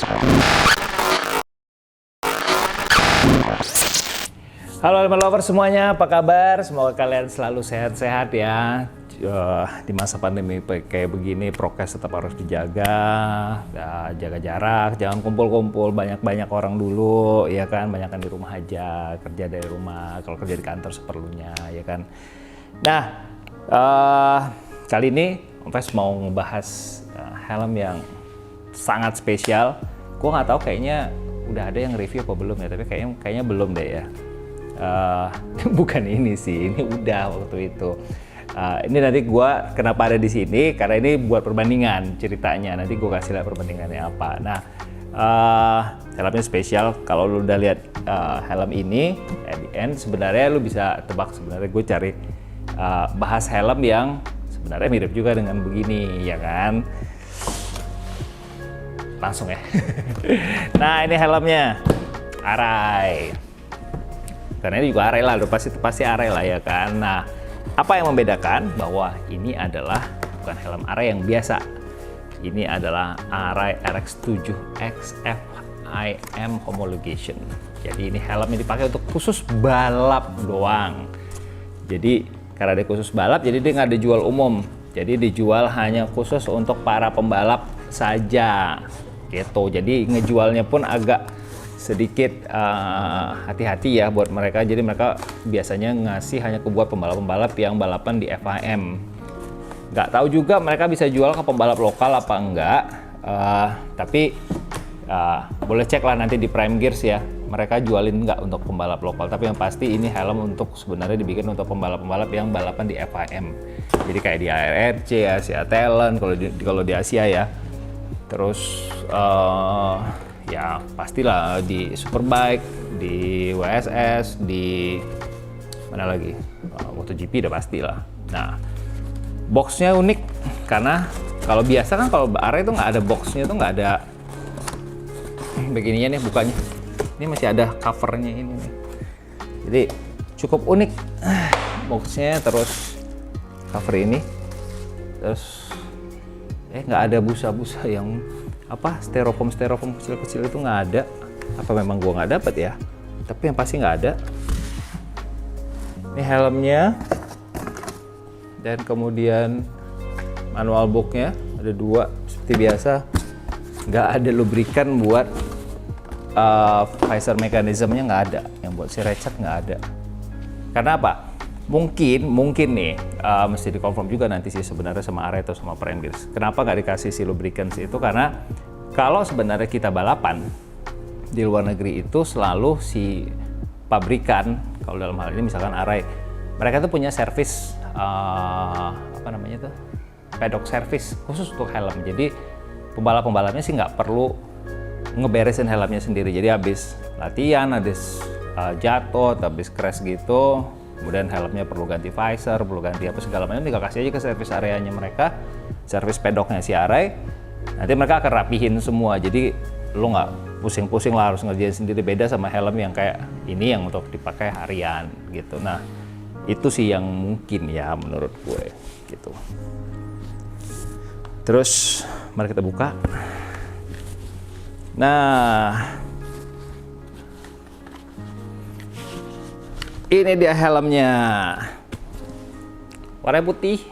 Halo helmet lover semuanya, apa kabar? Semoga kalian selalu sehat-sehat ya. Di masa pandemi kayak begini, prokes tetap harus dijaga, jaga jarak, jangan kumpul-kumpul banyak-banyak orang dulu, ya kan? Banyakan di rumah aja, kerja dari rumah. Kalau kerja di kantor seperlunya, ya kan? Nah, kali ini Om Fes mau ngebahas helm yang sangat spesial. Gue nggak tahu, kayaknya udah ada yang review apa belum ya, tapi kayaknya belum deh ya. Bukan ini sih, ini udah waktu itu. Ini nanti gue kenapa ada di sini, karena ini buat perbandingan ceritanya. Nanti gue kasih lihat perbandingannya apa. Nah, helmnya spesial. Kalau lu udah lihat helm ini, at the end sebenarnya lu bisa tebak sebenarnya gue cari bahas helm yang sebenarnya mirip juga dengan begini, ya kan? Langsung ya. Nah, ini helmnya Arai. Karena ini juga Arai lah, udah pasti Arai lah, ya kan. Nah, apa yang membedakan bahwa ini adalah bukan helm Arai yang biasa. Ini adalah Arai RX7X FIM homologation. Jadi ini helm yang dipakai untuk khusus balap doang. Jadi karena dia khusus balap, jadi dia nggak dijual umum. Jadi dijual hanya khusus untuk para pembalap saja, gitu. Jadi ngejualnya pun agak sedikit hati-hati ya buat mereka. Jadi mereka biasanya ngasih hanya ke buat pembalap-pembalap yang balapan di FIM. Nggak tahu juga mereka bisa jual ke pembalap lokal apa enggak. Tapi boleh cek lah nanti di Prime Gears ya. Mereka jualin nggak untuk pembalap lokal. Tapi yang pasti ini helm untuk sebenarnya dibikin untuk pembalap-pembalap yang balapan di FIM. Jadi kayak di ARC, Asia Talent kalau di Asia ya. Terus ya pastilah di Superbike, di WSS, di mana lagi, MotoGP udah pastilah. Nah, boxnya unik karena kalau biasa kan kalau Arai itu nggak ada boxnya, itu nggak ada begininya nih bukanya. Ini masih ada covernya ini nih. Jadi cukup unik boxnya, terus cover ini, terus nggak ada busa-busa yang apa styrofoam kecil-kecil itu nggak ada. Apa memang gua nggak dapet ya, tapi yang pasti nggak ada. Ini helmnya, dan kemudian manual booknya ada dua seperti biasa. Nggak ada lubrikan buat visor mekanismenya, nggak ada. Yang buat si ratchet nggak ada. Karena apa? Mungkin nih mesti dikonfirm juga nanti sih sebenarnya sama Arai atau sama Prime Gears. Kenapa nggak dikasih si lubricants itu? Karena kalau sebenarnya kita balapan di luar negeri itu selalu si pabrikan, kalau dalam hal ini misalkan Arai, mereka tuh punya servis apa namanya tuh, pedok service khusus untuk helm. Jadi pembalap-pembalapnya sih nggak perlu ngeberesin helmnya sendiri. Jadi habis latihan, habis jatuh, habis crash gitu, kemudian helmnya perlu ganti visor, perlu ganti apa segala macam, tinggal kasih aja ke servis areanya mereka, servis pedoknya si Arai. Nanti mereka akan rapihin semua. Jadi lo nggak pusing-pusing lah harus ngerjain sendiri. Beda sama helm yang kayak ini yang untuk dipakai harian gitu. Nah, itu sih yang mungkin ya menurut gue gitu. Terus mari kita buka. Nah, ini dia helmnya, warna putih.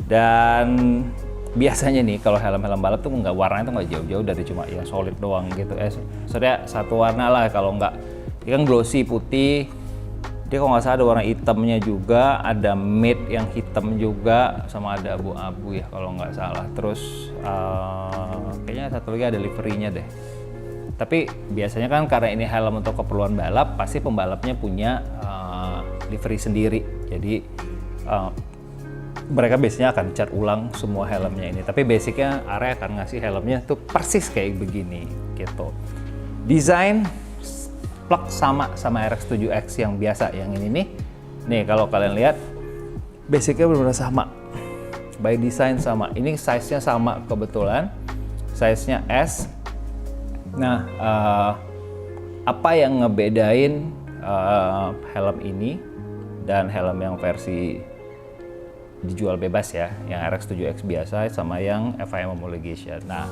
Dan biasanya nih kalau helm-helm balap tuh nggak, warnanya tuh nggak jauh-jauh dari cuma yang solid doang gitu. Maksudnya satu warna lah, kalau nggak, dia kan glossy putih. Dia kalau nggak salah ada warna hitamnya juga, ada matte yang hitam juga, sama ada abu-abu ya kalau nggak salah. Terus kayaknya satu lagi ada liverynya deh. Tapi biasanya kan karena ini helm untuk keperluan balap, pasti pembalapnya punya livery sendiri. Jadi mereka biasanya akan cat ulang semua helmnya ini. Tapi basicnya Arai akan ngasih helmnya tuh persis kayak begini gitu. Desain plug sama RX7X yang biasa, yang ini nih kalau kalian lihat basicnya benar-benar sama, by design sama. Ini size-nya sama kebetulan, size-nya S. Nah, apa yang ngebedain helm ini dan helm yang versi dijual bebas ya, yang RX7X biasa sama yang FIM homologation? Nah,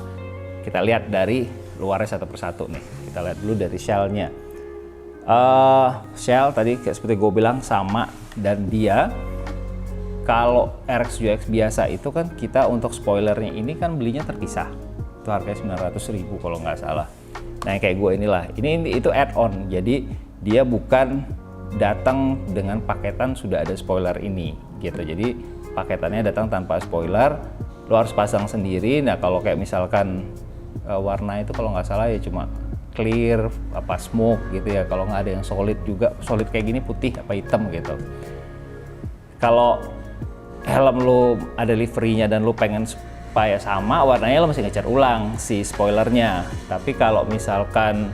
kita lihat dari luarnya satu persatu nih. Kita lihat dulu dari shell-nya. Shell tadi kayak seperti gue bilang sama, dan dia kalau RX7X biasa itu kan kita untuk spoilernya ini kan belinya terpisah. Itu harganya 900.000 kalau nggak salah. Nah yang kayak gue inilah, ini itu add-on, jadi dia bukan datang dengan paketan sudah ada spoiler ini gitu. Jadi paketannya datang tanpa spoiler, lo harus pasang sendiri. Nah kalau kayak misalkan warna itu kalau nggak salah ya cuma clear apa smoke gitu ya, kalau nggak ada yang solid juga, solid kayak gini putih apa hitam gitu. Kalau helm lo ada liverynya dan lo pengen supaya sama warnanya, lo mesti ngecat ulang si spoilernya. Tapi kalau misalkan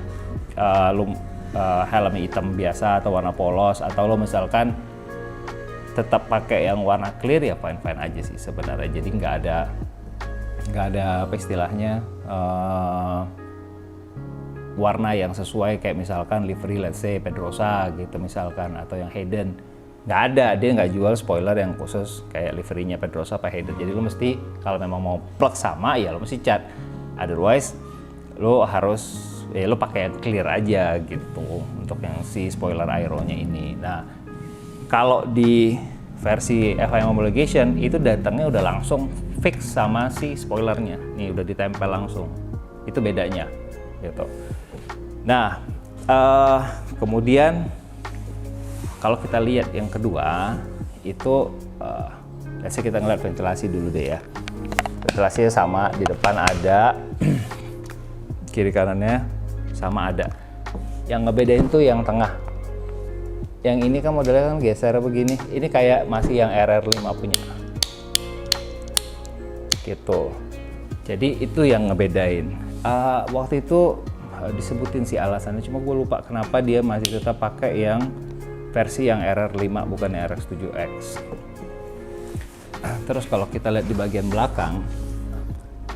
helmnya hitam biasa atau warna polos, atau lo misalkan tetap pakai yang warna clear, ya fine aja sih sebenarnya. Jadi nggak ada apa istilahnya warna yang sesuai kayak misalkan livery let's say Pedrosa gitu misalkan, atau yang Hayden. Nggak ada, dia nggak jual spoiler yang khusus kayak liverynya Pedrosa apa Hayden. Jadi lo mesti kalau memang mau plug sama ya lo mesti cat, otherwise lo harus lo pakai yang clear aja gitu untuk yang si spoiler aeronya ini. Nah kalau di versi FIM homologation itu datangnya udah langsung fix sama si spoilernya, nih udah ditempel langsung, itu bedanya gitu. Nah kemudian kalau kita lihat yang kedua itu let's say kita ngeliat ventilasi dulu deh ya. Ventilasinya sama, di depan ada kiri kanannya sama ada. Yang ngebedain tuh yang tengah. Yang ini kan modelnya kan geser begini. Ini kayak masih yang RR5 punya. Gitu. Jadi itu yang ngebedain. Waktu itu disebutin sih alasannya, cuma gue lupa kenapa dia masih tetap pakai yang versi yang RR5 bukan yang RX7X. Terus kalau kita lihat di bagian belakang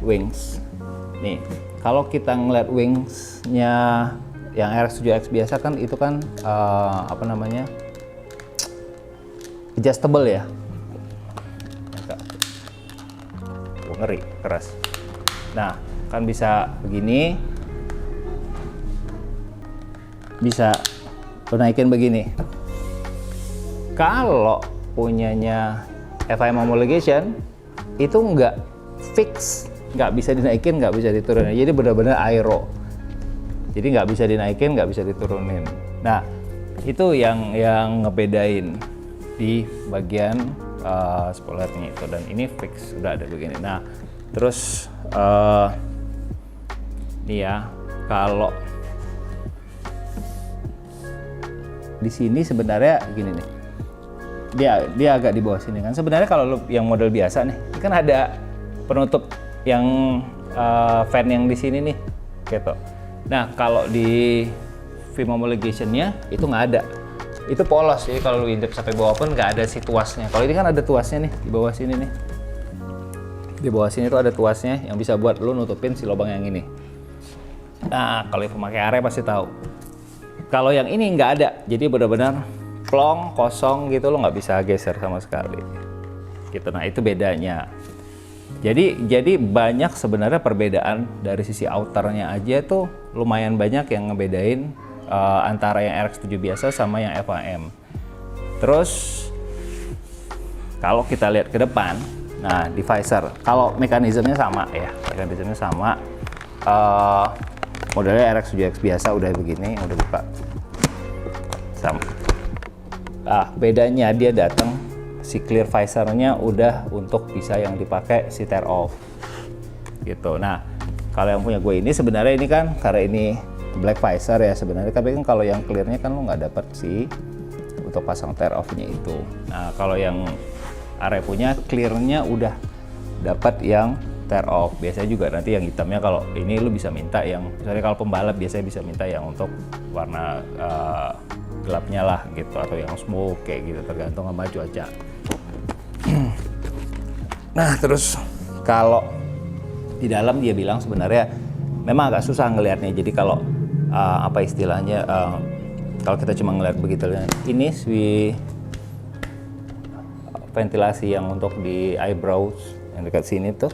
wings nih, kalau kita ngeliat wingsnya yang RX7X biasa kan itu kan apa namanya adjustable ya. Ngeri keras. Nah kan bisa begini, bisa lo naikin begini. Kalau punyanya FIM homologation itu nggak fix, nggak bisa dinaikin, nggak bisa diturunin. Jadi benar-benar aero. Jadi nggak bisa dinaikin, nggak bisa diturunin. Nah itu yang ngebedain di bagian spoilernya itu, dan ini fix udah ada begini. Nah terus nih ya, kalau di sini sebenarnya gini nih, dia agak di bawah sini kan. Sebenarnya kalau yang model biasa nih, ini kan ada penutup yang fan yang di sini nih, gitu. Nah kalau di FIM homologation-nya itu nggak ada, itu polos. Jadi kalau lu intip sampai bawah pun nggak ada si tuasnya. Kalau ini kan ada tuasnya nih di bawah sini nih. Di bawah sini tuh ada tuasnya yang bisa buat lu nutupin si lubang yang ini. Nah kalau yang pemakai area pasti tahu. Kalau yang ini nggak ada, jadi benar-benar plong kosong gitu, lo nggak bisa geser sama sekali. Gitu. Nah itu bedanya. Jadi banyak sebenarnya perbedaan dari sisi outernya aja tuh lumayan banyak yang ngebedain antara yang RX7 biasa sama yang FIM. Terus kalau kita lihat ke depan, nah di visor, kalau mekanismenya sama ya, mekanismenya sama. Modelnya RX7X biasa udah begini, udah buka sama. Bedanya dia datang si clear visornya udah untuk bisa yang dipakai si tear off gitu. Nah kalau yang punya gue ini sebenarnya ini kan karena ini black visor ya sebenarnya, tapi kan kalau yang clearnya kan lo nggak dapet sih untuk pasang tear off-nya itu. Nah kalau yang Are punya clearnya udah dapat yang tear off. Biasanya juga nanti yang hitamnya kalau ini lu bisa minta yang, misalnya kalau pembalap biasanya bisa minta yang untuk warna gelapnya lah gitu, atau yang smoke kayak gitu, tergantung sama cuaca. Nah terus kalau di dalam dia bilang sebenarnya memang agak susah ngelihatnya. Jadi kalau apa istilahnya, kalau kita cuma ngelihat begitu, ini si ventilasi yang untuk di eyebrows yang dekat sini tuh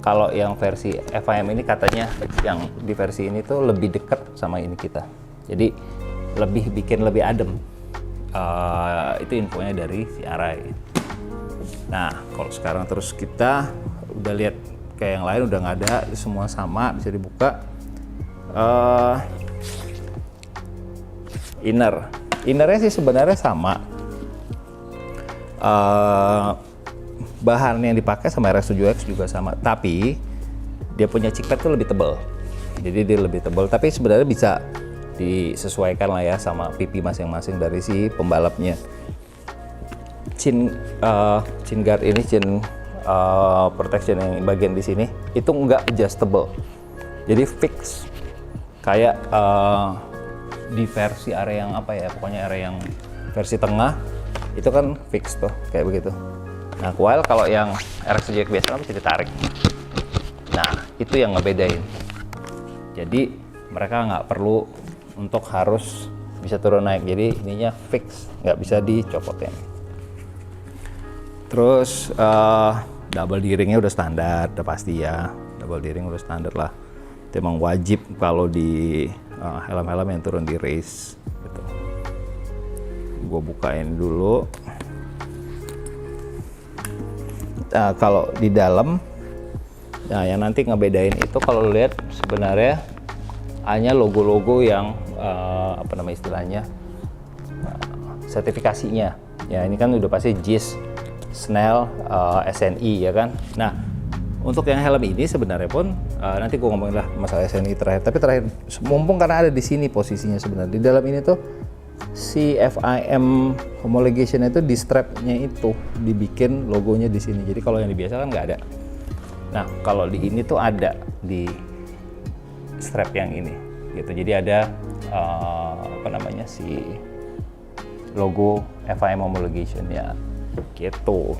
kalau yang versi FIM ini katanya yang di versi ini tuh lebih dekat sama ini kita. Jadi bikin lebih adem. Itu infonya dari si Arai. Nah, kalau sekarang terus kita udah lihat kayak yang lain udah nggak ada, semua sama, bisa dibuka. Innernya sih sebenarnya sama. Bahan yang dipakai sama RS7X juga sama, tapi dia punya chickpad tuh lebih tebal. Jadi dia lebih tebal, tapi sebenarnya bisa disesuaikan lah ya sama pipi masing-masing dari si pembalapnya. Chin guard ini, protection yang bagian di sini itu nggak adjustable, jadi fix kayak di versi area yang apa ya, pokoknya area yang versi tengah itu kan fix tuh kayak begitu. Nah, while kalau yang RX7X biasa bisa ditarik. Nah, itu yang ngebedain. Jadi mereka nggak perlu untuk harus bisa turun naik, jadi ininya fix, nggak bisa dicopotin. Terus double D-ringnya udah standar, udah pasti ya, double D-ring udah standar lah. Itu emang wajib kalau di helm-helm yang turun di race gitu. Gue bukain dulu. Kalau di dalam, nah yang nanti ngebedain itu kalau lihat sebenarnya hanya logo-logo yang apa nama istilahnya, sertifikasinya. Ya ini kan udah pasti JIS, Snell, SNI ya kan. Nah untuk yang helm ini sebenarnya pun nanti gue ngomongin lah masalah SNI terakhir. Tapi terakhir, mumpung karena ada di sini posisinya sebenarnya di dalam ini tuh si FIM homologation itu di strapnya itu dibikin logonya di sini. Jadi kalau yang di biasa kan nggak ada. Nah kalau di ini tuh ada di strap yang ini gitu. Jadi ada apa namanya si logo FIM homologation ya gitu.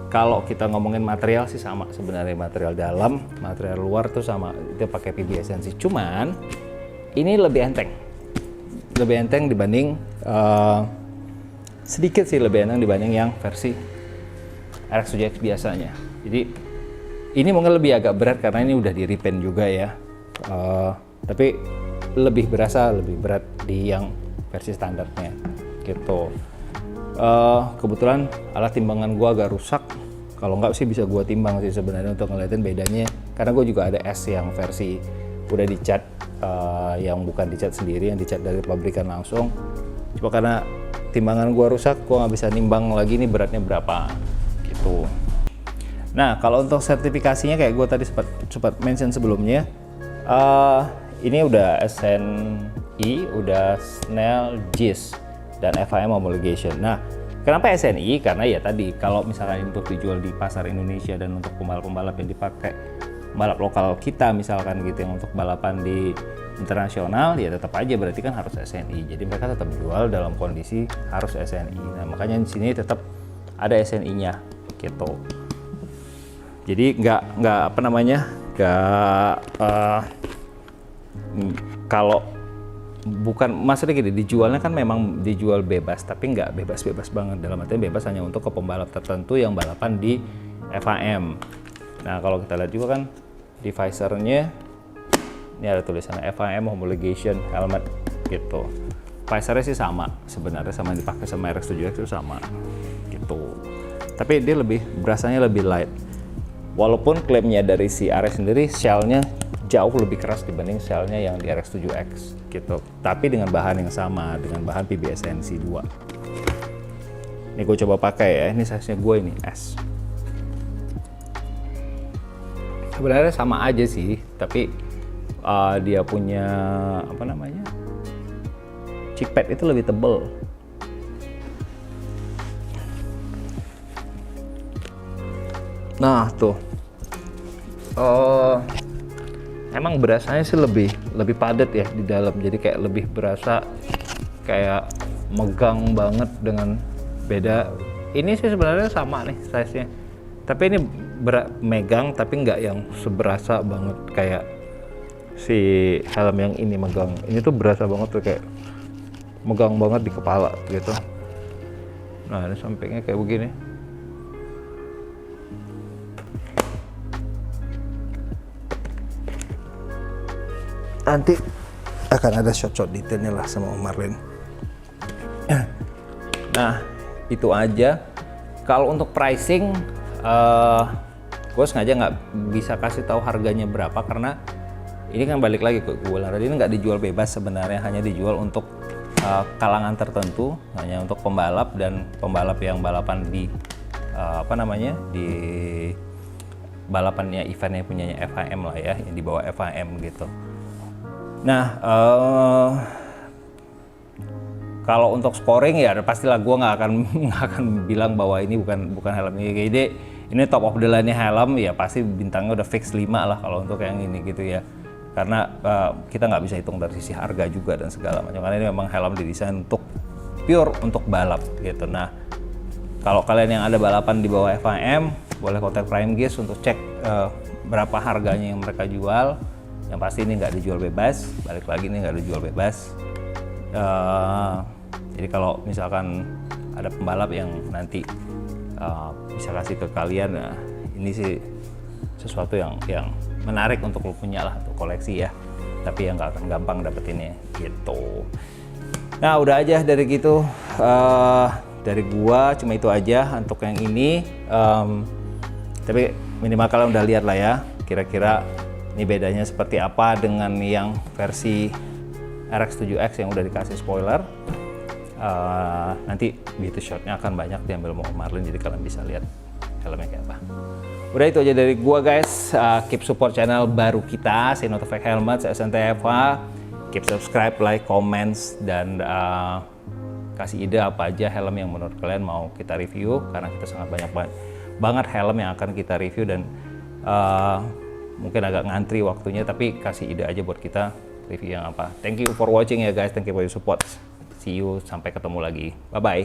Kalau kita ngomongin material sih sama sebenarnya, material dalam, material luar tuh sama, itu pakai PBSNC. Cuman ini lebih enteng. Lebih enteng dibanding sedikit sih lebih enteng dibanding yang versi RX7X biasanya. Jadi ini mungkin lebih agak berat karena ini udah di repaint juga ya, tapi lebih berasa lebih berat di yang versi standarnya gitu. Kebetulan alat timbangan gua agak rusak, kalau nggak sih bisa gua timbang sih sebenarnya untuk ngeliatin bedanya, karena gua juga ada S yang versi udah dicat, yang bukan dicat sendiri, yang dicat dari pabrikan langsung. Cuma karena timbangan gua rusak, gua nggak bisa nimbang lagi ini beratnya berapa gitu. Nah kalau untuk sertifikasinya kayak gua tadi sempat mention sebelumnya, ini udah SNI, udah Snell, JIS, dan FIM homologation. Nah kenapa SNI? Karena ya tadi kalau misalkan untuk dijual di pasar Indonesia dan untuk pembalap-pembalap yang dipakai balap lokal kita misalkan gitu, yang untuk balapan di internasional, ya tetap aja berarti kan harus SNI. Jadi mereka tetap jual dalam kondisi harus SNI. Nah makanya di sini tetap ada SNI-nya gitu. Jadi nggak apa namanya, kalau bukan maksudnya gini, dijualnya kan memang dijual bebas, tapi nggak bebas-bebas banget, dalam artian bebas hanya untuk ke pembalap tertentu yang balapan di FIM. Nah kalau kita lihat juga kan di visornya ini ada tulisan FIM homologation helmet gitu. Visornya sih sama sebenarnya, sama yang dipakai sama RX7X itu sama gitu, tapi dia berasanya lebih light, walaupun klaimnya dari si RX sendiri shellnya jauh lebih keras dibanding shellnya yang di RX7X gitu, tapi dengan bahan yang sama, dengan bahan PBSNC 2. Ini gue coba pakai ya, ini size nya gue ini S. Sebenarnya sama aja sih, tapi dia punya apa namanya, chickpad itu lebih tebal. Nah tuh emang berasanya sih lebih padat ya di dalam, jadi kayak lebih berasa kayak megang banget dengan beda. Ini sih sebenarnya sama nih size-nya, tapi ini megang tapi nggak yang seberasa banget kayak si helm yang ini megang. Ini tuh berasa banget tuh kayak megang banget di kepala gitu. Nah ini sampingnya kayak begini. nanti akan ada shot-shot detailnya lah sama Om Marlin. Nah, itu aja. Kalau untuk pricing, gue sengaja nggak bisa kasih tahu harganya berapa karena ini kan balik lagi ke gue lah. Ini nggak dijual bebas sebenarnya, hanya dijual untuk kalangan tertentu, hanya untuk pembalap dan pembalap yang balapan di di balapannya eventnya punyanya FIM lah ya, yang dibawa FIM gitu. Nah, kalau untuk scoring ya pastilah gue nggak akan bilang bahwa ini bukan helm ini top of the line-nya helm, ya pasti bintangnya udah fix 5 lah kalau untuk yang ini gitu ya. Karena kita nggak bisa hitung dari sisi harga juga dan segala macam, karena ini memang helm didesain untuk pure untuk balap gitu. Nah, kalau kalian yang ada balapan di bawah FIM, boleh kontak Prime Gears untuk cek berapa harganya yang mereka jual. Yang pasti ini nggak dijual bebas, balik lagi ini nggak dijual bebas. Jadi kalau misalkan ada pembalap yang nanti bisa kasih ke kalian, ini sih sesuatu yang menarik untuk lo punya lah, untuk koleksi ya. Tapi yang nggak akan gampang dapetinnya gitu. Nah udah aja dari gitu, dari gua cuma itu aja untuk yang ini. Tapi minimal kalian udah lihat lah ya, kira-kira ini bedanya seperti apa dengan yang versi RX-7X yang udah dikasih spoiler. Nanti beauty shotnya akan banyak diambil sama Marlin, jadi kalian bisa lihat helmnya kayak apa. Udah itu aja dari gua guys. Keep support channel baru kita, Sinovac Helmet, SNTFH. Keep subscribe, like, comments, dan kasih ide apa aja helm yang menurut kalian mau kita review, karena kita sangat banyak banget helm yang akan kita review dan mungkin agak ngantri waktunya, tapi kasih ide aja buat kita review yang apa. Thank you for watching ya guys, thank you for your support. See you, sampai ketemu lagi. Bye bye.